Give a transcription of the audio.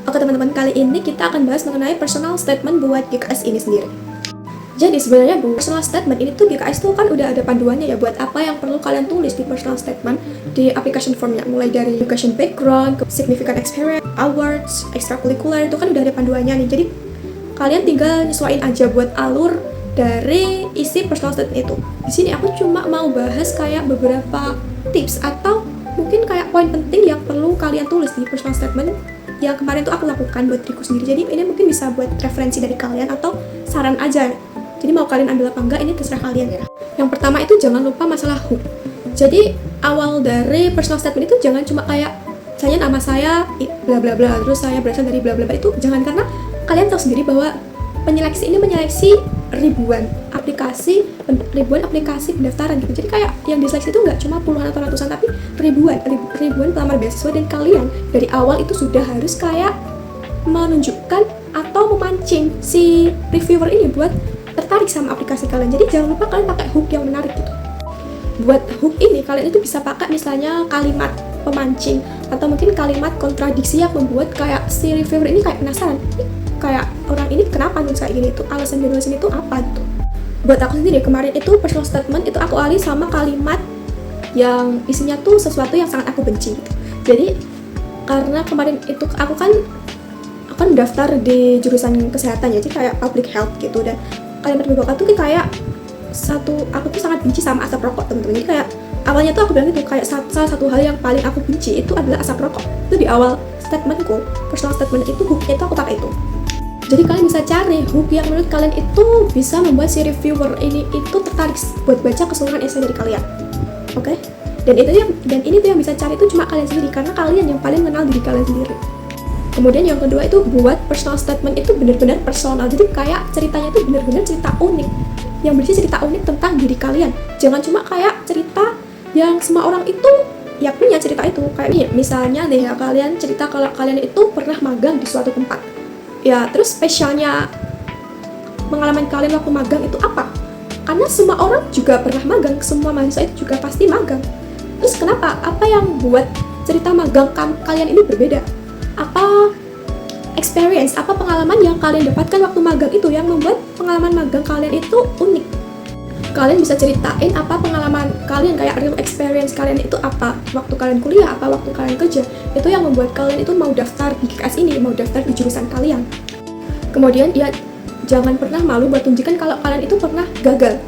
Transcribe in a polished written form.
Oke teman-teman, kali ini kita akan bahas mengenai personal statement buat GKS ini sendiri. Jadi sebenarnya personal statement ini tuh GKS tuh kan udah ada panduannya ya buat apa yang perlu kalian tulis di personal statement di application formnya, mulai dari education background, significant experience, awards, extracurricular, itu kan udah ada panduannya nih. Jadi kalian tinggal nyesuaiin aja buat alur dari isi personal statement itu. Di sini aku cuma mau bahas kayak beberapa tips atau mungkin kayak poin penting yang perlu kalian tulis di personal statement yang kemarin tuh aku lakukan buat diriku sendiri. Jadi ini mungkin bisa buat referensi dari kalian atau saran aja. Jadi mau kalian ambil apa enggak, ini terserah kalian ya. Yang pertama itu jangan lupa masalah hook. Jadi awal dari personal statement itu jangan cuma kayak nama saya bla bla bla, terus saya berasal dari bla bla bla, itu jangan, karena kalian tahu sendiri bahwa penyeleksi ini menyeleksi ribuan aplikasi pendaftaran gitu. Jadi kayak yang diseleksi itu nggak cuma puluhan atau ratusan, tapi ribuan pelamar beasiswa, dan kalian dari awal itu sudah harus kayak menunjukkan atau memancing si reviewer ini buat tertarik sama aplikasi kalian. Jadi jangan lupa kalian pakai hook yang menarik gitu. Buat hook ini kalian itu bisa pakai misalnya kalimat pemancing atau mungkin kalimat kontradiksi yang membuat kayak si reviewer ini kayak penasaran, kayak orang ini kenapa nulis kayak gini, itu alasan dia nulis ini itu apa gitu. Buat aku sendiri kemarin itu personal statement itu aku alih sama kalimat yang isinya tuh sesuatu yang sangat aku benci gitu. Jadi karena kemarin itu aku kan daftar di jurusan kesehatan, jadi kayak public health gitu, dan kalimat berbaka tuh kayak aku tuh sangat benci sama asap rokok teman-teman. Jadi kayak awalnya tuh aku bilang gitu, kayak salah satu hal yang paling aku benci itu adalah asap rokok. Itu di awal statementku, personal statement itu hooknya itu aku pakai itu. Jadi kalian bisa cari hook yang menurut kalian itu bisa membuat si reviewer ini itu tertarik buat baca keseluruhan essay dari kalian. Oke? Dan ini tuh yang bisa cari itu cuma kalian sendiri, karena kalian yang paling mengenal diri kalian sendiri. Kemudian yang kedua itu buat personal statement itu benar-benar personal. Jadi kayak ceritanya itu benar-benar cerita unik, yang berisi cerita unik tentang diri kalian. Jangan cuma kayak cerita yang semua orang itu ya punya cerita itu. Kayak nih, misalnya deh ya, kalian cerita kalau kalian itu pernah magang di suatu tempat. Ya, terus spesialnya pengalaman kalian waktu magang itu apa? Karena semua orang juga pernah magang, semua mahasiswa itu juga pasti magang. Terus kenapa? Apa yang buat cerita magang kalian ini berbeda? Apa experience, apa pengalaman yang kalian dapatkan waktu magang itu yang membuat pengalaman magang kalian itu unik? Kalian bisa ceritain apa pengalaman kalian, kayak real experience kalian itu apa waktu kalian kuliah, apa waktu kalian kerja, itu yang membuat kalian itu mau daftar di GKS ini, mau daftar di jurusan kalian. Kemudian ya jangan pernah malu buat tunjukkan kalau kalian itu pernah gagal